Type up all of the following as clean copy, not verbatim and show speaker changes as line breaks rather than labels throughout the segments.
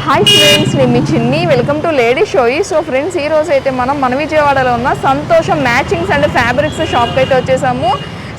Hi friends, నేను మీ Chinni. Welcome to lady షోయి. సో ఫ్రెండ్స్, ఈ రోజు అయితే మనం మన విజయవాడలో ఉన్న సంతోషం మ్యాచింగ్స్ అండ్ ఫ్యాబ్రిక్స్ షాప్కి అయితే వచ్చేసాము.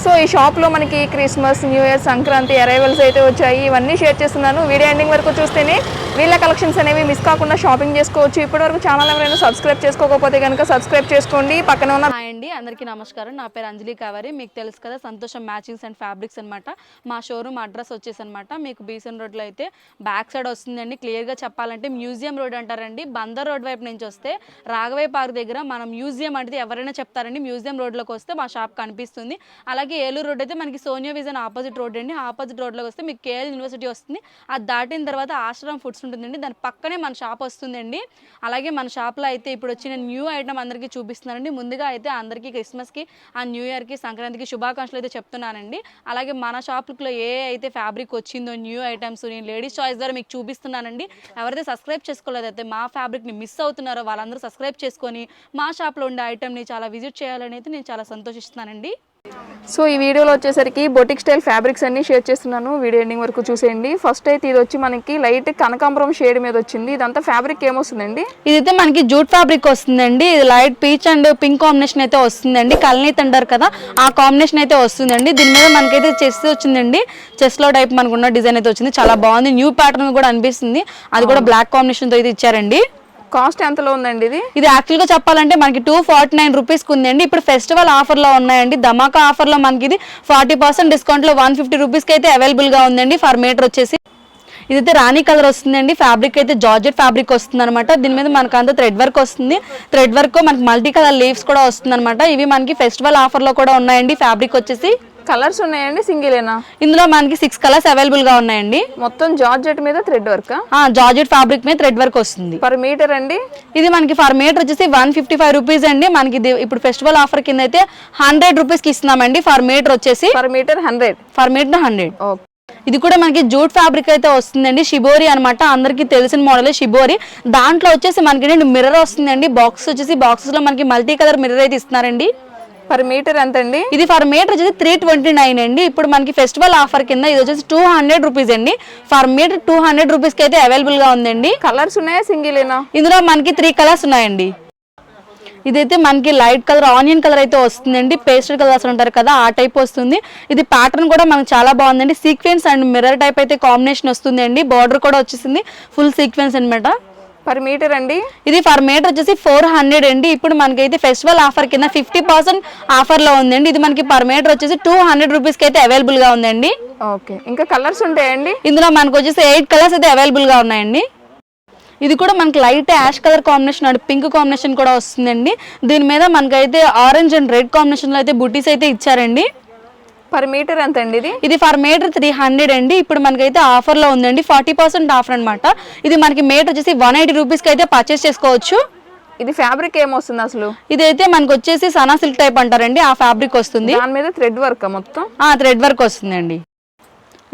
సో ఈ షాప్లో మనకి Christmas, new year, Sankranti arrivals అయితే వచ్చాయి. ఇవన్నీ షేర్ చేస్తున్నాను. వీడియో ఎండింగ్ వరకు చూస్తేనే వీళ్ళ కలెక్షన్స్ అనేవి మిస్ కాకుండా షాపింగ్ చేసుకోవచ్చు. ఇప్పటివరకు ఛానల్ ఎవరైనా సబ్స్క్రైబ్ చేసుకోకపోతే కనుక సబ్స్క్రైబ్ చేసుకోండి. పక్కన ఉన్న
హాయ్ అండి, అందరికీ నమస్కారం. నా పేరు అంజలి కావరి. మీకు తెలుసు కదా, సంతోషం మ్యాచింగ్స్ అండ్ ఫ్యాబ్రిక్స్ అనమాట. మా షోరూమ్ అడ్రస్ వచ్చేసి అనమాట మీకు బీసన్ రోడ్లో అయితే బ్యాక్ సైడ్ వస్తుందండి. క్లియర్గా చెప్పాలంటే మ్యూజియం రోడ్ అంటారండి. బందర్ రోడ్ వైపు నుంచి వస్తే రాఘవయ్య పార్క్ దగ్గర మనం మ్యూజియం అంటే ఎవరైనా చెప్తారండి. మ్యూజియం రోడ్లోకి వస్తే మా షాప్ కనిపిస్తుంది. అలాగే ఏలూరు రోడ్ అయితే మనకి సోనియా విజన్ ఆపోజిట్ రోడ్ అండి. ఆపోజిట్ రోడ్లోకి వస్తే మీకు కేఎల్ యూనివర్సిటీ వస్తుంది. అది దాటిన తర్వాత ఆశ్రమ్ ఫుడ్స్ ఉంటుందండి. దాని పక్కనే మన షాప్ వస్తుందండి. అలాగే మన షాప్లో అయితే ఇప్పుడు వచ్చిన న్యూ ఐటమ్ అందరికీ చూపిస్తున్నానండి. ముందుగా అయితే అందరికీ క్రిస్మస్కి, ఆ న్యూ ఇయర్కి, సంక్రాంతికి శుభాకాంక్షలు అయితే చెప్తున్నానండి. అలాగే మన షాప్లో ఏ అయితే ఫ్యాబ్రిక్ వచ్చిందో న్యూ ఐటమ్స్ నేను లేడీస్ చాయిస్ ద్వారా మీకు చూపిస్తున్నానండి. ఎవరైతే సబ్స్క్రైబ్ చేసుకోలేదైతే మా ఫ్యాబ్రిక్ని మిస్ అవుతున్నారో వాళ్ళందరూ సబ్స్క్రైబ్ చేసుకొని మా షాప్లో ఉండే ఐటమ్ని చాలా విజిట్ చేయాలని అయితే నేను చాలా సంతోషిస్తున్నానండి.
సో ఈ వీడియోలో వచ్చేసరికి బొటిక్ స్టైల్ ఫ్యాబ్రిక్స్ అన్ని షేర్ చేస్తున్నాను. వీడియో ఎండింగ్ వరకు చూసేయండి. ఫస్ట్ అయితే ఇది వచ్చి మనకి లైట్ కనకాంబరం షేడ్ మీద వచ్చింది. ఇదంతా ఫ్యాబ్రిక్ ఏమొస్తుందండి?
ఇదైతే మనకి జూట్ ఫ్యాబ్రిక్ వస్తుందండి. ఇది light peach and pink combination అయితే వస్తుందండి. కల్నీత్ అంటారు కదా, ఆ కాంబినేషన్ అయితే వస్తుందండి. దీని మీద మనకైతే చెస్ట్ వచ్చిందండి. చెస్ట్ లో టైప్ మనకున్న డిజైన్ అయితే వచ్చింది. చాలా బాగుంది. న్యూ ప్యాటర్న్ కూడా అనిపిస్తుంది. అది కూడా బ్లాక్ కాంబినేషన్ తో అయితే ఇచ్చారండి.
కాస్ట్ ఎంతలో ఉందండి ఇది?
ఇది యాక్చువల్గా చెప్పాలంటే మనకి 249 రూపీస్కి ఉందండి. ఇప్పుడు ఫెస్టివల్ ఆఫర్లో ఉన్నాయండి. ధమాకా ఆఫర్లో మనకి ఇది 40% డిస్కౌంట్లో 150 రూపీస్కి అయితే అవైలబుల్గా ఉందండి. ఫర్ మీటర్ వచ్చేసి ఇదైతే రాణి కలర్ వస్తుందండి. ఫ్యాబ్రిక్ అయితే జార్జెట్ ఫ్యాబ్రిక్ వస్తుంది అనమాట. దీని మీద మనకు అంతా థ్రెడ్ వర్క్ వస్తుంది. థ్రెడ్ వర్క్ మనకి మల్టీ కలర్ లీవ్స్ కూడా వస్తుంది అనమాట. ఇవి మనకి ఫెస్టివల్ ఆఫర్లో కూడా ఉన్నాయండి. ఫ్యాబ్రిక్ వచ్చేసి
కలర్స్ ఉన్నాయండి, సింగిలేనా?
ఇందులో మనకి 6 కలర్స్ అవైలబుల్ గా ఉన్నాయండి.
మొత్తం జార్జెట్ మీద థ్రెడ్ వర్క్?
జార్జెట్ ఫ్యాబ్రిక్ మీద థ్రెడ్ వర్క్ వస్తుంది.
పర్ మీటర్ అండి?
ఇది మనకి ఫర్ మీటర్ వచ్చేసి 155 రూపీస్ అండి. మనకి ఇప్పుడు ఫెస్టివల్ ఆఫర్ కింద అయితే 100 రూపీస్ కి ఇస్తున్నామండి. ఫర్ మీటర్ వచ్చేసి
per metre 100.
For metre 100.
Okay.
ఇది కూడా మనకి జూట్ ఫ్యాబ్రిక్ అయితే వస్తుందండి. షిబోరి అనమాట. అందరికి తెలిసిన మోడల్ షిబోరి. దాంట్లో వచ్చేసి మనకి మిర్రర్ వస్తుందండి. బాక్స్ వచ్చేసి బాక్సెస్ లో మనకి మల్టీ కలర్ మిర్రర్ అయితే ఇస్తున్నారండి.
పర్ మీటర్ ఎంత అండి?
ఇది ఫర్ మీటర్ వచ్చేసి 329 అండి. ఇప్పుడు మనకి ఫెస్టివల్ ఆఫర్ కింద ఇది వచ్చేసి 200 రూపీస్ అండి. ఫర్ మీటర్ 200 రూపీస్ కి అయితే అవైలబుల్ గా ఉందండి.
కలర్స్ ఉన్నాయా, సింగిలేనా?
ఇందులో మనకి 3 కలర్స్ ఉన్నాయండి. ఇదైతే మనకి లైట్ కలర్, ఆనియన్ కలర్ అయితే వస్తుందండి. పేస్టల్ కలర్స్ ఉంటారు కదా, ఆ టైప్ వస్తుంది. ఇది ప్యాటర్న్ కూడా మనకు చాలా బాగుందండి. సీక్వెన్స్ అండ్ మిర్రర్ టైప్ అయితే కాంబినేషన్ వస్తుందండి. బార్డర్ కూడా వచ్చేసింది ఫుల్ సీక్వెన్స్ అనమాట.
పర్ మీటర్ అండి? ఇది
ఫర్ మీటర్ వచ్చేసి 400 అండి. ఇప్పుడు మనకైతే ఫెస్టివల్ ఆఫర్ కింద 50% ఆఫర్ లో ఉందండి. ఇది మనకి పర్ మీటర్ వచ్చేసి 200 రూపీస్ కి అయితే అవైలబుల్ గా ఉందండి.
ఓకే. ఇంకా కలర్స్ ఉంటాయండి?
ఇందులో మనకు వచ్చేసి 8 కలర్స్ అయితే అవైలబుల్ గా ఉన్నాయండి. ఇది కూడా మనకి light ash colour combination and pink combination కూడా వస్తుందండి. దీని మీద మనకైతే ఆరెంజ్ అండ్ రెడ్ కాంబినేషన్ లో అయితే బుటీస్ అయితే ఇచ్చారండి.
పర్ మీటర్ ఎంత అండి ఇది?
ఇది ఫర్ మీటర్ 300 అండి. ఇప్పుడు మనకైతే ఆఫర్ లో ఉందండి. 40% ఆఫర్ అనమాట. ఇది మనకి మీటర్ వచ్చేసి 180 రూపీస్ కి అయితే పర్చేస్ చేసుకోవచ్చు.
ఇది ఫ్యాబ్రిక్ ఏమొస్తుంది అసలు?
ఇదైతే మనకు వచ్చేసి సనా సిల్క్ టైప్ అంటారండి. ఆ ఫ్యాబ్రిక్ వస్తుంది.
దాని మీద థ్రెడ్ వర్క్ మొత్తం?
థ్రెడ్ వర్క్ వస్తుందండి.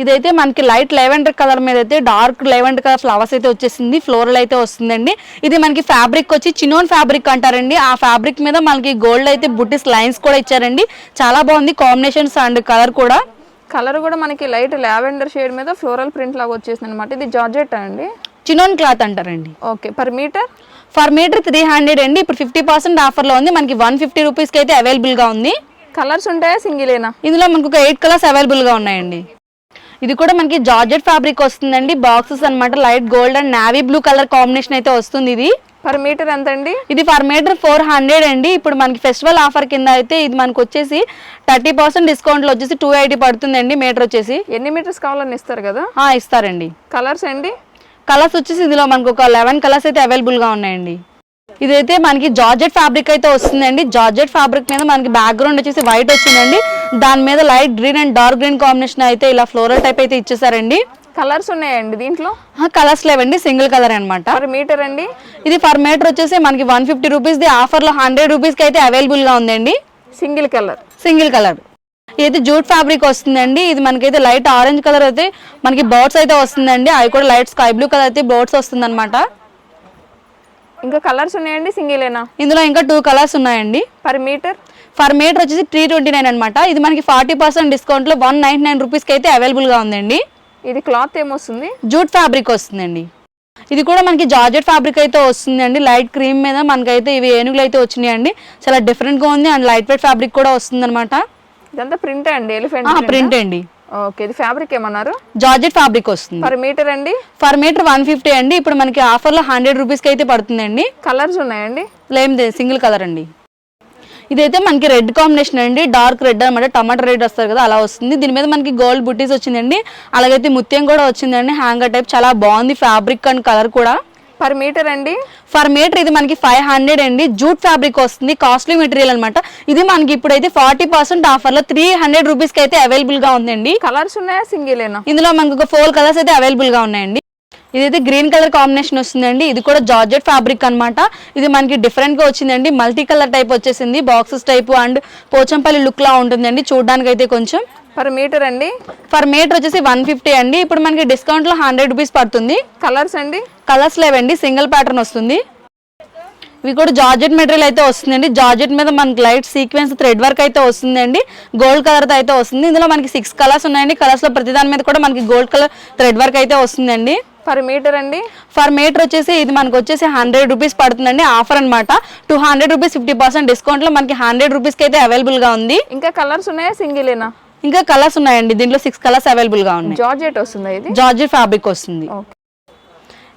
ఇదైతే మనకి లైట్ లెవెండర్ కలర్ మీద అయితే డార్క్ లెవెండర్ కలర్ ఫ్లవర్స్ అయితే వచ్చేసింది. ఫ్లోరల్ అయితే వస్తుందండి. ఇది మనకి ఫ్యాబ్రిక్ వచ్చి చినోన్ ఫ్యాబ్రిక్ అంటారండి. ఆ ఫ్యాబ్రిక్ మీద మనకి గోల్డ్ అయితే బుట్టిస్ లైన్స్ కూడా ఇచ్చారండి. చాలా బాగుంది కాంబినేషన్స్ అండ్ కలర్ కూడా.
కలర్ కూడా మనకి లైట్ లావెండర్ షేడ్ మీద ఫ్లోరల్ ప్రింట్ లాగా వచ్చేసింది అనమాట. ఇది జార్జెట్ అండి?
చినోన్ క్లాత్ అంటారండి.
Okay. Per metre?
For metre 300 అండి. ఇప్పుడు 50% ఆఫర్ లో ఉంది. మనకి 150 రూపీస్ కి అయితే అవైలబుల్ గా ఉంది.
కలర్స్ ఉంటాయా, సింగిలేనా?
ఇందులో మనకు ఒక 8 కలర్స్ అవైలబుల్ గా ఉన్నాయండి. ఇది కూడా మనకి జార్జెట్ ఫ్యాబ్రిక్ వస్తుందండి. బాక్సెస్ అనమాట. Light gold and navy blue colour combination అయితే వస్తుంది. ఇది
పర్ మీటర్ ఎంత అండి?
ఇది ఫర్ మీటర్ 400 అండి. ఇప్పుడు మనకి ఫెస్టివల్ ఆఫర్ కింద అయితే ఇది మనకు వచ్చేసి 30% డిస్కౌంట్ లో వచ్చేసి 280 పడుతుందండి మీటర్ వచ్చేసి.
ఎన్ని మీటర్స్ కావాలని ఇస్తారు కదా?
ఇస్తారండి.
కలర్స్ అండి?
కలర్స్ వచ్చేసి ఇందులో మనకు ఒక 11 కలర్స్ అయితే అవైలబుల్ గా ఉన్నాయండి. ఇదైతే మనకి జార్జెట్ ఫ్యాబ్రిక్ అయితే వస్తుందండి. జార్జెట్ ఫ్యాబ్రిక్ మీద మనకి బ్యాక్గ్రౌండ్ వచ్చేసి వైట్ వచ్చిందండి. దాని మీద light green and dark green combination అయితే ఇలా ఫ్లోరల్ టైప్ అయితే ఇచ్చేసారండి.
కలర్స్ ఉన్నాయండి దీంట్లో?
కలర్స్ లేవండి, సింగిల్ కలర్ అనమాట.
పర్ మీటర్ అండి?
ఇది ఫర్ మీటర్ వచ్చేసి మనకి 150 రూపీస్ ది ఆఫర్ లో 100 రూపీస్ కి అయితే అవైలబుల్ గా ఉందండి.
Single colour?
Single colour. ఇది జూట్ ఫ్యాబ్రిక్ వస్తుందండి. ఇది మనకైతే లైట్ ఆరెంజ్ కలర్ అయితే మనకి బోర్డ్స్ అయితే వస్తుందండి. అవి కూడా లైట్ స్కై బ్లూ కలర్ అయితే బోర్డ్స్ వస్తుంది అనమాట.
ఇంకా కలర్స్ ఉన్నాయండి, సింగిలేనా?
ఇందులో ఇంకా 2 కలర్స్ ఉన్నాయండి.
Per metre?
ఫర్ మీటర్ వచ్చేసి 329 అనమాట. ఇది మనకి 40% డిస్కౌంట్ లో 199 రూపీస్ కి అయితే అవైలబుల్ గా ఉందండి.
ఇది క్లాత్ ఏమొస్తుంది?
జూట్ ఫ్యాబ్రిక్ వస్తుందండి. ఇది కూడా మనకి జార్జెట్ ఫ్యాబ్రిక్ అయితే వస్తుందండి. లైట్ క్రీమ్ మీద మనకైతే ఇవి ఏనుగులు అయితే వచ్చినాయండి. చాలా డిఫరెంట్ గా ఉంది అండ్ లైట్ వెయిట్ ఫ్యాబ్రిక్ కూడా వస్తుంది అనమాట.
ఇదంతా ప్రింట్ అండి, ఎలిఫెంట్
ప్రింట్ అండి.
ఓకే, ఇది ఫ్యాబ్రిక్ ఏమన్నారు?
జార్జెట్ ఫ్యాబ్రిక్ వస్తుంది.
పర్ మీటర్ అండి?
పర్ మీటర్ 150 అండి. ఇప్పుడు మనకి ఆఫర్ లో 100 రూపీస్ కి అయితే పడుతుందండి.
కలర్స్ ఉన్నాయండి?
లేదు, సింగిల్ కలర్ అండి. ఇదైతే మనకి రెడ్ కాంబినేషన్ అండి, డార్క్ రెడ్ అనమాట, టమాటా రెడ్ వస్తారు కదా అలా వస్తుంది. దీని మీద మనకి గోల్డ్ బుట్టీస్ వచ్చిందండి, అలాగైతే ముత్యం కూడా వచ్చిందండి, హ్యాంగర్ టైప్. చాలా బాగుంది ఫ్యాబ్రిక్ అండ్ కలర్ కూడా.
పర్ మీటర్ అండి?
పర్ మీటర్ ఇది మనకి 500 అండి. జూట్ ఫ్యాబ్రిక్ వస్తుంది, కాస్ట్లీ మెటీరియల్ అనమాట. ఇది మనకి ఇప్పుడైతే 40% ఆఫర్ లో 300 రూపీస్ కి అయితే అవైలబుల్ గా ఉందండి.
కలర్స్ ఉన్నాయా, సింగిలేనా?
ఇందులో మనకు ఒక 4 కలర్స్ అయితే అవైలబుల్ గా ఉన్నాయండి. ఇదైతే గ్రీన్ కలర్ కాంబినేషన్ వస్తుందండి. ఇది కూడా జార్జెట్ ఫ్యాబ్రిక్ అనమాట. ఇది మనకి డిఫరెంట్ గా వచ్చిందండి, మల్టీ కలర్ టైప్ వచ్చేసింది, boxes type and Pochampally look లా ఉంటుందండి చూడడానికి అయితే కొంచెం.
పర్ మీటర్ అండి?
పర్ మీటర్ వచ్చేసి 150 అండి. ఇప్పుడు మనకి డిస్కౌంట్ లో 100 రూపీస్ పడుతుంది.
కలర్స్ అండి? కలర్స్
లేవండి, సింగిల్ ప్యాటర్న్ వస్తుంది. ఇవి కూడా జార్జెట్ మెటీరియల్ అయితే వస్తుందండి. జార్జెట్ మీద మనకి లైట్ సీక్వెన్స్ థ్రెడ్ వర్క్ అయితే వస్తుందండి, గోల్డ్ కలర్ తో అయితే వస్తుంది. ఇందులో మనకి 6 కలర్స్ ఉన్నాయండి. కలర్స్ లో ప్రతి దాని మీద కూడా మనకి గోల్డ్ కలర్ థ్రెడ్ వర్క్ అయితే వస్తుందండి.
పర్ మీటర్ అండి?
పర్ మీటర్ వచ్చేసి ఇది మనకు వచ్చేసి 100 రూపీస్ పడుతుందండి. ఆఫర్ అనమాట. 200 రూపీస్ 50% డిస్కౌంట్ లో మనకి 100 రూపీస్ కి అయితే అవైలబుల్ గా ఉంది.
ఇంకా కలర్స్ ఉన్నాయా, సింగిలేనా?
ఇంకా కలర్స్ ఉన్నాయండి, దీంట్లో 6 కలర్స్ అవైలబుల్ గా ఉన్నాయి.
జార్జెట్ వస్తుంది, ఇది
జార్జెట్ ఫ్యాబ్రిక్ వస్తుంది.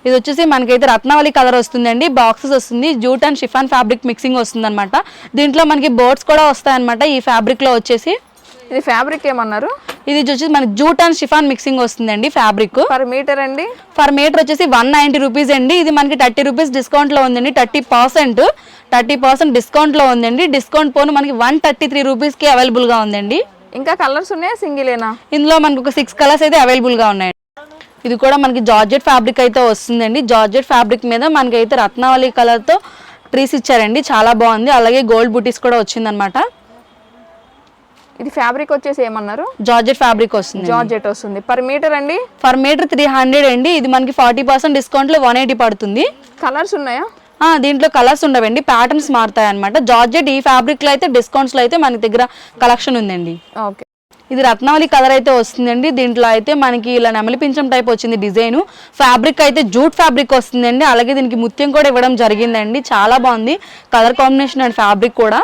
ఇది వచ్చేసి మనకైతే రత్నావళి కలర్ వస్తుందండి, బాక్సెస్ వస్తుంది, jute and chiffon fabric mixing వస్తుంది అనమాట. దీంట్లో మనకి బోర్డ్స్ కూడా వస్తాయి అనమాట ఈ ఫ్యాబ్రిక్ లో వచ్చేసి.
ఇది ఫ్యాబ్రిక్ ఏమన్నారు?
ఇది వచ్చేసి మనకి జూట్ అండ్ షిఫాన్ మిక్సింగ్ వస్తుందండి ఫ్యాబ్రిక్.
పర్ మీటర్ అండి?
పర్ మీటర్ వచ్చేసి 190 రూపీస్ అండి. ఇది మనకి 30 రూపీస్ డిస్కౌంట్ లో ఉందండి. 30% డిస్కౌంట్ లో ఉందండి. డిస్కౌంట్ పోను మనకి 133 రూపీస్ కి అవైలబుల్ గా ఉందండి.
ఇంకా కలర్స్ ఉన్నాయా, సింగిలేనా?
ఇందులో మనకు ఒక 6 కలర్స్ అయితే అవైలబుల్ గా ఉన్నాయి. ఇది కూడా మనకి జార్జెట్ ఫ్యాబ్రిక్ అయితే వస్తుందండి. జార్జెట్ ఫ్యాబ్రిక్ మీద మనకైతే రత్నావళి కలర్ తో ట్రీస్ ఇచ్చారండి, చాలా బాగుంది. అలాగే గోల్డ్ బుటీస్ కూడా వచ్చిందనమాట.
ఇది ఫ్యాబ్రిక్ వచ్చేసి ఏమన్నారు?
జార్జెట్ ఫ్యాబ్రిక్ వస్తుంది.
జార్జెట్ వస్తుంది. పర్ మీటర్ అండి?
పర్ మీటర్ 300 అండి. ఇది మనకి 40% డిస్కౌంట్ లో 180 పడుతుంది.
కలర్స్ ఉన్నాయా?
దీంట్లో కలర్స్ ఉండవండి, ప్యాటర్న్స్ మారుతాయి అనమాట. జార్జెట్ ఈ ఫ్యాబ్రిక్ లో అయితే డిస్కౌంట్స్ లో అయితే మన దగ్గర కలెక్షన్ ఉందండి.
ఓకే,
ఇది రత్నావళి కలర్ అయితే వస్తుందండి. దీంట్లో అయితే మనకి ఇలా నెమలి పింఛం టైప్ వచ్చింది డిజైన్. ఫ్యాబ్రిక్ అయితే జూట్ ఫ్యాబ్రిక్ వస్తుందండి, అలాగే దీనికి ముత్యం కూడా ఇవ్వడం జరిగిందండి. చాలా బాగుంది కలర్ కాంబినేషన్ అండ్ ఫ్యాబ్రిక్ కూడా.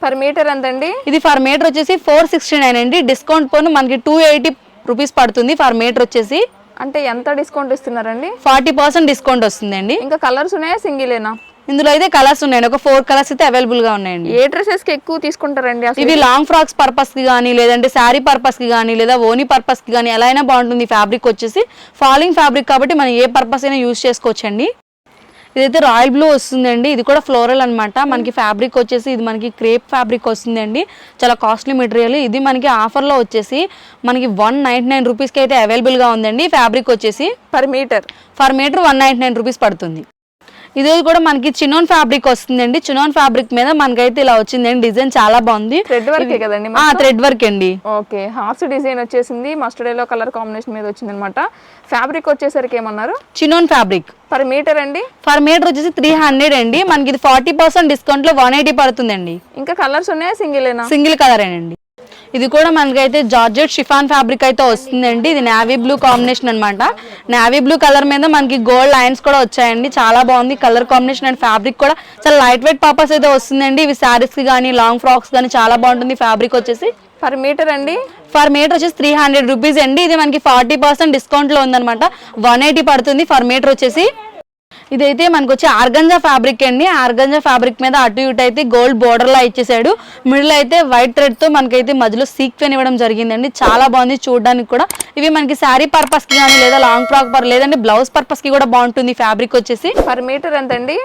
పర్ మీటర్ ఎంతండి?
ఇది పర్ మీటర్ వచ్చేసి 469 అండి. డిస్కౌంట్ పోను మనకి 280 రూపీస్ పడుతుంది పర్ మీటర్ వచ్చేసి.
అంటే ఎంత డిస్కౌంట్ ఇస్తున్నారండి?
40% డిస్కౌంట్ వస్తుందండి.
ఇంకా కలర్స్ ఉన్నాయా, సింగిలేనా?
ఇందులో అయితే కలర్స్ ఉన్నాయండి, ఒక 4 కలర్స్ అయితే అవైలబుల్ గా ఉన్నాయండి.
ఏ డ్రెస్సెస్ కి ఎక్కువ తీసుకుంటారండి?
ఇవి లాంగ్ ఫ్రాక్స్ పర్పస్ కి కానీ, లేదంటే శారీ పర్పస్ కి కానీ, లేదా ఓనీ పర్పస్ కి కానీ ఎలా అయినా బాగుంటుంది. ఫ్యాబ్రిక్ వచ్చేసి ఫాలింగ్ ఫ్యాబ్రిక్ కాబట్టి మనం ఏ పర్పస్ అయినా యూజ్ చేసుకోవచ్చండి. ఇదైతే రాయల్ బ్లూ వస్తుందండి. ఇది కూడా ఫ్లోరల్ అనమాట. మనకి ఫ్యాబ్రిక్ వచ్చేసి ఇది మనకి క్రేప్ ఫ్యాబ్రిక్ వస్తుందండి, చాలా కాస్ట్లీ మెటీరియల్. ఇది మనకి ఆఫర్ లో వచ్చేసి మనకి 199 రూపీస్ కి అయితే అవైలబుల్ గా ఉందండి. ఫ్యాబ్రిక్ వచ్చేసి
పర్ మీటర్
199 రూపీస్ పడుతుంది. ఇది కూడా మనకి చినోన్ ఫ్యాబ్రిక్ వస్తుందండి. చినోన్ ఫ్యాబ్రిక్ మీద మనకైతే ఇలా వచ్చిందండి, డిజైన్ చాలా బాగుంది.
థ్రెడ్ వర్క్ కదండి?
థ్రెడ్ వర్క్ అండి.
ఓకే, హార్ట్స్ డిజైన్ వచ్చేసింది, మస్టర్డ్ ఎల్లో కలర్ కాంబినేషన్ మీద వచ్చింది అనమాట. ఫ్యాబ్రిక్ వచ్చేసరికి ఏమన్నారు?
Chinon fabric.
పర్ మీటర్ అండి?
పర్ మీటర్ వచ్చేసి 300 అండి. మనకి ఇది 40% డిస్కౌంట్ లో 180 పడుతుందండి.
ఇంకా కలర్స్ ఉన్నాయా, సింగిలేనా?
సింగిల్ కలర్ అండి. ఇది కూడా మనకైతే జార్జెట్ షిఫాన్ ఫ్యాబ్రిక్ అయితే వస్తుందండి. ఇది నేవీ బ్లూ కాంబినేషన్ అనమాట. నేవీ బ్లూ కలర్ మీద మనకి గోల్డ్ లైన్స్ కూడా వచ్చాయండి, చాలా బాగుంది కలర్ కాంబినేషన్ అండ్ ఫ్యాబ్రిక్ కూడా చాలా లైట్ వెయిట్ పర్పస్ అయితే వస్తుందండి. ఇవి శారీస్ కి కానీ, లాంగ్ ఫ్రాక్స్ కానీ చాలా బాగుంటుంది ఫ్యాబ్రిక్ వచ్చేసి.
పర్ మీటర్ అండి?
పర్ మీటర్ వచ్చేసి 300 రూపీస్ అండి. ఇది మనకి 40% డిస్కౌంట్ లో ఉందన్నమాట, 180 పడుతుంది పర్ మీటర్ వచ్చేసి. ఇదైతే మనకు వచ్చి ఆర్గంజా ఫ్యాబ్రిక్ అండి. ఆర్గంజా ఫ్యాబ్రిక్ మీద అటు ఇటు అయితే గోల్డ్ బోర్డర్ లా ఇచ్చేసాడు, మిడిల్ అయితే వైట్ థ్రెడ్ తో మనకైతే మధ్యలో సీక్వెన్ ఇవ్వడం జరిగిందండి, చాలా బాగుంది చూడడానికి కూడా. ఇవి మనకి శారీ పర్పస్ కి కానీ, లేదా లాంగ్ ఫ్రాక్ లేదంటే బ్లౌజ్ పర్పస్ కి కూడా బాగుంటుంది ఫ్యాబ్రిక్ వచ్చేసి.
పర్ మీటర్ ఎంతండి?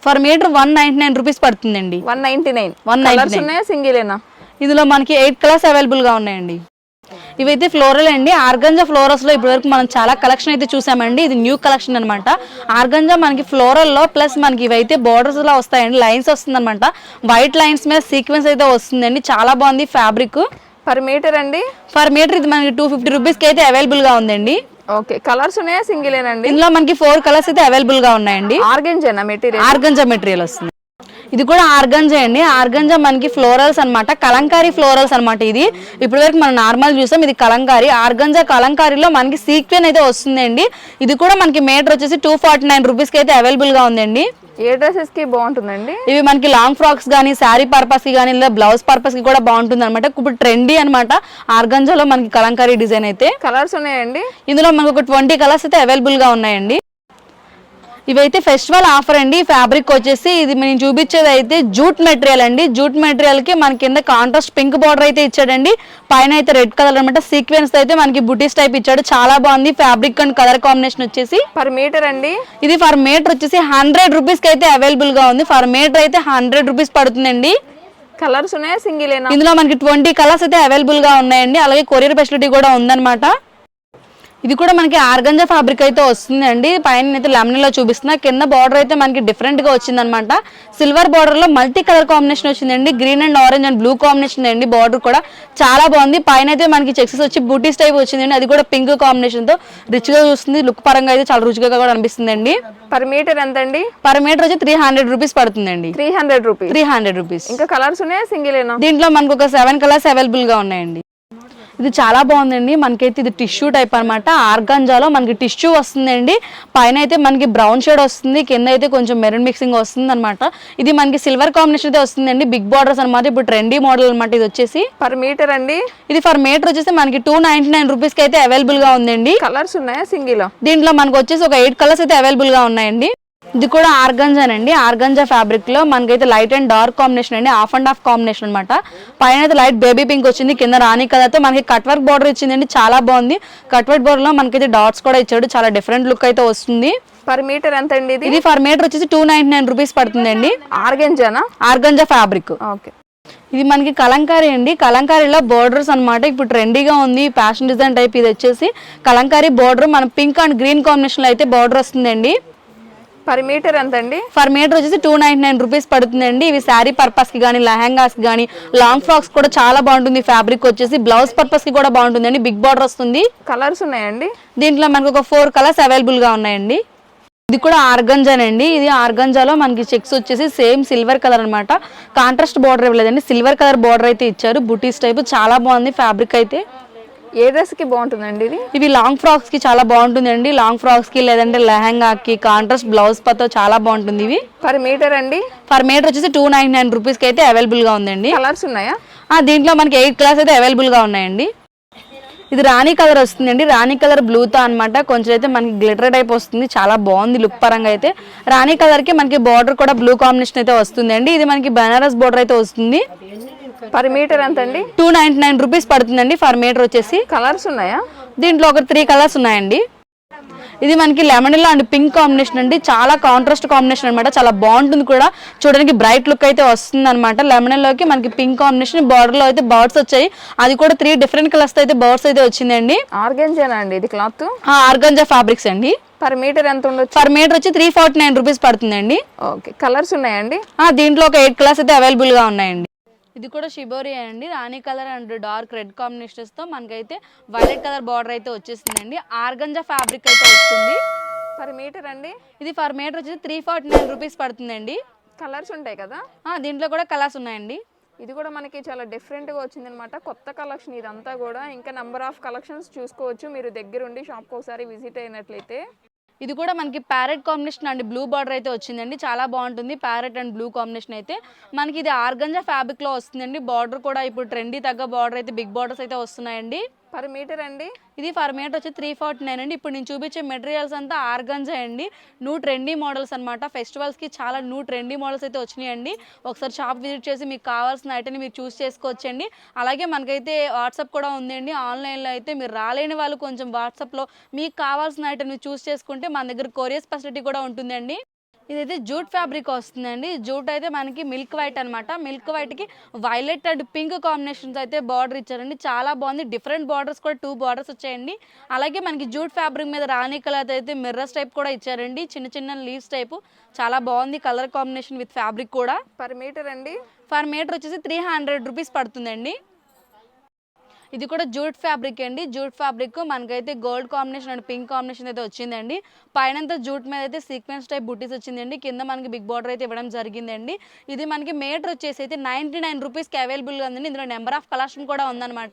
పర్ మీటర్ 199 రూపీస్ పడుతుందండి.
199. సింగిలేనా?
ఇందులో మనకి 8 కలర్స్ అవైలబుల్ గా ఉన్నాయండి. ఇవైతే ఫ్లోరల్ అండి. ఆర్గంజా ఫ్లోరల్స్ లో ఇప్పటివరకు మనం చాలా కలెక్షన్ అయితే చూసామండి. ఇది న్యూ కలెక్షన్ అనమాట. ఆర్గంజా మనకి ఫ్లోరల్ లో ప్లస్ మనకి ఇవైతే బోర్డర్స్ లా వస్తాయండి, లైన్స్ వస్తుంది అనమాట. వైట్ లైన్స్ మీద సీక్వెన్స్ అయితే వస్తుందండి, చాలా బాగుంది ఫ్యాబ్రిక్.
పర్ మీటర్ అండి?
పర్ మీటర్ ఇది మనకి 250 రూపీస్ కి అయితే అవైలబుల్ గా ఉందండి.
ఓకే, కలర్స్ ఉన్నాయా, సింగిలేనండి?
ఇందులో మనకి 4 కలర్స్ అయితే అవైలబుల్ గా ఉన్నాయండి.
Organza material?
ఆర్గంజా మెటీరియల్ వస్తుంది. ఇది కూడా ఆర్గంజా అండి. ఆర్గంజా మనకి ఫ్లోరల్స్ అన్నమాట, కలంకారీ ఫ్లోరల్స్ అన్నమాట. ఇది ఇప్పటి వరకు మనం నార్మల్ చూసాం, ఇది కలంకారీ. ఆర్గంజా కలంకారీలో మనకి సీక్వెన్ అయితే వస్తుందండి. ఇది కూడా మనకి మీటర్ వచ్చేసి 249 రూపీస్కి అయితే అవైలబుల్ గా ఉందండి.
ఏ డ్రెస్సెస్ కి బాగుంటుందండి?
ఇవి మనకి లాంగ్ ఫ్రాక్స్ కానీ, శారీ పర్పస్ కి కానీ, లేదా బ్లౌజ్ పర్పస్ కి కూడా బాగుంటుంది అనమాట. ఇప్పుడు ట్రెండీ అనమాట ఆర్గంజాలో మనకి కలంకారీ డిజైన్ అయితే.
కలర్స్ ఉన్నాయండి
ఇందులో మనకు ఒక 20 కలర్స్ అయితే అవైలబుల్ గా ఉన్నాయండి. ఇవైతే ఫెస్టివల్ ఆఫర్ అండి. ఫ్యాబ్రిక్ వచ్చేసి ఇది నేను చూపించేది అయితే జూట్ మెటీరియల్ అండి. జూట్ మెటీరియల్ కి మన కింద కాంట్రాస్ట్ పింక్ బార్డర్ అయితే ఇచ్చాడండి. పైన అయితే రెడ్ కలర్ అనమాట, సీక్వెన్స్ అయితే మనకి బుటీస్ టైప్ ఇచ్చాడు. చాలా బాగుంది ఫ్యాబ్రిక్ అండ్ కలర్ కాంబినేషన్ వచ్చేసి.
పర్ మీటర్ అండి
ఇది ఫర్ మీటర్ వచ్చేసి 100 రూపీస్ కి అయితే అవైలబుల్ గా ఉంది. ఫర్ మీటర్ అయితే 100 రూపీస్ పడుతుందండి.
కలర్స్ ఉన్నాయా సింగిల్ ఏనా?
ఇందులో మనకి 20 కలర్స్ అయితే అవైలబుల్ గా ఉన్నాయండి. అలాగే కొరియర్ ఫెసిలిటీ కూడా ఉందన్నమాట. ఇది కూడా మనకి ఆర్గంజా ఫ్యాబ్రిక్ అయితే వస్తుందండి. పైన అయితే లెమన్ లో చూపిస్తున్నా, కింద బార్డర్ అయితే మనకి డిఫరెంట్ గా వచ్చిందనమాట. సిల్వర్ బార్డర్ లో మల్టీ కలర్ కాంబినేషన్ వచ్చిందండి. Green and orange and blue combination అండి. బార్డర్ కూడా చాలా బాగుంది. పైన అయితే మనకి చెక్సెస్ వచ్చి బూటీస్ టైప్ వచ్చిందండి. అది కూడా పింక్ కాంబినేషన్ తో రిచ్ గా చూస్తుంది. లుక్ పరంగా అయితే చాలా రుచిగా కూడా అనిపిస్తుందండి.
పర్ మీటర్ ఎంత అండి?
పర్ మీటర్ వచ్చి 300 రూపీస్ పడుతుందండి.
300 రూపీస్.
300 రూపీస్.
ఇంకా కలర్స్ ఉన్నాయా సింగిల్ ఏనా?
దీంట్లో మనకు ఒక 7 కలర్స్ అవైలబుల్ గా ఉన్నాయండి. ఇది చాలా బాగుందండి. మనకైతే ఇది టిష్యూ టైప్ అనమాట. ఆర్గంజాలో మనకి టిష్యూ వస్తుందండి. పైన అయితే మనకి బ్రౌన్ షేడ్ వస్తుంది, కింద అయితే కొంచెం మెరూన్ మిక్సింగ్ వస్తుంది అనమాట. ఇది మనకి సిల్వర్ కాంబినేషన్ అయితే వస్తుందండి. బిగ్ బార్డర్స్ అనమాట. ఇప్పుడు ట్రెండీ మోడల్ అనమాట ఇది వచ్చేసి.
పర్ మీటర్ అండి?
ఇది ఫర్ మీటర్ వచ్చేసి మనకి 299 రూపీస్ కి అయితే అవైలబుల్ గా ఉందండి.
కలర్స్ ఉన్నాయా సింగిల్?
దీంట్లో మనకు వచ్చేసి ఒక 8 కలర్స్ అయితే అవైలబుల్ గా ఉన్నాయండి. ఇది కూడా ఆర్గంజానండి. ఆర్గంజా ఫ్యాబ్రిక్ లో మనకైతే లైట్ అండ్ డార్క్ కాంబినేషన్ అండి, హాఫ్ అండ్ హాఫ్ కాంబినేషన్ అనమాట. పైన అయితే లైట్ బేబీ పింక్ వచ్చింది, కింద రాణి కలర్ తో మనకి కట్ వర్క్ బార్డర్ ఇచ్చిందండి. చాలా బాగుంది. కట్ వర్క్ బార్డర్ లో మనకైతే డాట్స్ కూడా ఇచ్చాడు. చాలా డిఫరెంట్ లుక్ అయితే వస్తుంది.
పర్ మీటర్ ఎంత అండి ఇది?
ఇది ఫర్ మీటర్ వచ్చేసి 299 రూపీస్ పడుతుందండి.
ఆర్గంజానా?
Organza fabric.
ఓకే.
ఇది మనకి కలంకారీ అండి. కలంకారీలో బోర్డర్స్ అనమాట. ఇప్పుడు ట్రెండీగా ఉంది ఫ్యాషన్ డిజైన్ టైప్. ఇది వచ్చేసి కలంకారీ బోర్డర్, మన పింక్ అండ్ గ్రీన్ కాంబినేషన్ లో అయితే బోర్డర్ వస్తుందండి.
పర్ మీటర్ ఎంత అండి?
ఫర్ మీటర్ వచ్చేసి 299 రూపీస్ పడుతుందండి. ఇవి శారీ పర్పస్ కి కానీ, లెహంగాస్ కి కానీ, లాంగ్ ఫ్రాక్స్ కూడా చాలా బాగుంటుంది. ఫ్యాబ్రిక్ వచ్చేసి బ్లౌజ్ పర్పస్ కి కూడా బాగుంటుందండి. బిగ్ బార్డర్ వస్తుంది.
కలర్స్ ఉన్నాయండి?
దీంట్లో మనకు ఒక 4 కలర్స్ అవైలబుల్ గా ఉన్నాయండి. ఇది కూడా ఆర్గంజానండి. ఇది ఆర్గంజాలో మనకి చెక్స్ వచ్చేసి సేమ్ సిల్వర్ కలర్ అనమాట. కాంట్రాస్ట్ బార్డర్ ఇవ్వలేదండి, సిల్వర్ కలర్ బార్డర్ అయితే ఇచ్చారు. బుటీస్ టైప్ చాలా బాగుంది ఫ్యాబ్రిక్ అయితే.
ఏ డ్రెస్ కి బాగుంటుందండి ఇది?
ఇవి లాంగ్ ఫ్రాక్స్ కి చాలా బాగుంటుందండి. లాంగ్ ఫ్రాక్స్ కి లేదంటే లెహంగాకి కాంట్రాస్ట్ బ్లౌజ్ పతో చాలా బాగుంటుంది. ఇవి
పర్ మీటర్ అండి?
ఫర్ మీటర్ వచ్చేసి 299 రూపీస్ కి అయితే అవైలబుల్ గా ఉందండి.
కలర్స్ ఉన్నాయా?
దీంట్లో మనకి 8 కలర్స్ అయితే అవైలబుల్ గా ఉన్నాయండి. ఇది రాణి కలర్ వస్తుందండి. రాణి కలర్ బ్లూతో అనమాట. కొంచెం అయితే మనకి గ్లిటర్ టైప్ వస్తుంది. చాలా బాగుంది లుక్ పరంగా అయితే. రాణి కలర్ కి మనకి బార్డర్ కూడా బ్లూ కాంబినేషన్ అయితే వస్తుందండి. ఇది మనకి బనారస్ బార్డర్ అయితే వస్తుంది.
పర్ మీటర్ ఎంత అండి?
299 రూపీస్ పడుతుందండి ఫర్ మీటర్ వచ్చేసి.
కలర్స్ ఉన్నాయా?
దీంట్లో ఒక 3 కలర్స్ ఉన్నాయండి. ఇది మనకి lemon yellow and pink combination అండి. చాలా కాంట్రాస్ట్ కాంబినేషన్ అనమాట. చాలా బాగుంటుంది కూడా, చూడడానికి బ్రైట్ లుక్ అయితే వస్తుంది అనమాట. లెమన్ ఎల్లోకి మనకి పింక్ కాంబినేషన్, బార్డర్ లో అయితే బర్డ్స్ వచ్చాయి. అది కూడా 3 డిఫరెంట్ కలర్స్ అయితే బర్డ్స్ అయితే వచ్చిందండి.
ఆర్గంజానా అండి ఇది క్లాత్?
ఆర్గంజా ఫ్యాబ్రిక్స్ అండి.
పర్ మీటర్ ఎంత ఉండొచ్చు?
ఫర్ మీటర్ వచ్చి 349 రూపీస్ పడుతుందండి.
ఓకే. కలర్స్ ఉన్నాయండి?
దీంట్లో ఒక 8 కలర్స్ అయితే అవైలబుల్ గా ఉన్నాయండి. ఇది కూడా షిబోరి అండి. Rani colour and dark red combinations తో మనకైతే వైలెట్ కలర్ బార్డర్ అయితే వచ్చేసిందండి. ఆర్గంజా ఫ్యాబ్రిక్ అయితే వస్తుంది.
పర్ మీటర్ అండి?
ఇది ఫర్ మీటర్ వచ్చేసి 349 రూపీస్ పడుతుందండి.
కలర్స్ ఉంటాయి కదా?
దీంట్లో కూడా కలర్స్ ఉన్నాయండి.
ఇది కూడా మనకి చాలా డిఫరెంట్గా వచ్చిందనమాట. కొత్త కలెక్షన్ ఇదంతా కూడా. ఇంకా నెంబర్ ఆఫ్ కలెక్షన్స్ చూసుకోవచ్చు మీరు దగ్గరుండి షాప్కి ఒకసారి విజిట్ అయినట్లయితే.
ఇది కూడా మనకి parrot combination and blue border అయితే వచ్చిందండి. చాలా బాగుంటుంది ప్యారెట్ అండ్ బ్లూ కాంబినేషన్ అయితే. మనకి ఇది ఆర్గంజా ఫ్యాబ్రిక్ లో వస్తుందండి. బార్డర్ కూడా ఇప్పుడు ట్రెండీ తగ్గ బార్డర్ అయితే బిగ్ బార్డర్స్ అయితే వస్తున్నాయండి.
పర్ మీటర్ అండి?
ఇది ఫర్ మీటర్ వచ్చి 349 అండి. ఇప్పుడు నేను చూపించే మెటీరియల్స్ అంతా ఆర్గంజా అండి. న్యూ ట్రెండీ మోడల్స్ అనమాట. ఫెస్టివల్స్ కి చాలా న్యూ ట్రెండీ మోడల్స్ అయితే వచ్చినాయండి. ఒకసారి షాప్ విజిట్ చేసి మీకు కావాల్సిన ఐటమ్ మీరు చూస్ చేసుకోవచ్చండి. అలాగే మనకైతే వాట్సాప్ కూడా ఉందండి. ఆన్లైన్లో అయితే మీరు రాలేని వాళ్ళు కొంచెం వాట్సాప్లో మీకు కావాల్సిన ఐటమ్ చూస్ చేసుకుంటే మన దగ్గర కొరియర్ ఫెసిలిటీ కూడా ఉంటుందండి. ఇదైతే జూట్ ఫ్యాబ్రిక్ వస్తుందండి. జూట్ అయితే మనకి మిల్క్ వైట్ అనమాట. మిల్క్ వైట్కి వైలెట్ అండ్ పింక్ కాంబినేషన్స్ అయితే బార్డర్ ఇచ్చారండి. చాలా బాగుంది. డిఫరెంట్ బార్డర్స్ కూడా 2 బార్డర్స్ వచ్చాయండి. అలాగే మనకి జూట్ ఫ్యాబ్రిక్ మీద రాణి కలర్ అయితే మిర్రర్స్ టైప్ కూడా ఇచ్చారండి. చిన్న చిన్న లీవ్స్ టైపు చాలా బాగుంది కలర్ కాంబినేషన్ విత్ ఫ్యాబ్రిక్ కూడా.
పర్ మీటర్ అండి?
ఫర్ మీటర్ వచ్చేసి 300 రూపీస్ పడుతుందండి. ఇది కూడా జూట్ ఫ్యాబ్రిక్ అండి. జూట్ ఫ్యాబ్రిక్ మనకైతే gold combination and pink combination అయితే వచ్చిందండి. పైనంతా జూట్ మీద అయితే సీక్వెన్స్ టైప్ బుట్టీస్ వచ్చిందండి. కింద మనకి బిగ్ బార్డర్ అయితే ఇవ్వడం జరిగిందండి. ఇది మనకి మీటర్ వచ్చేసి అయితే 99 రూపీస్కి అవైలబుల్గా ఉందండి. ఇందులో నెంబర్ ఆఫ్ కలెక్షన్ కూడా ఉందన్నమాట.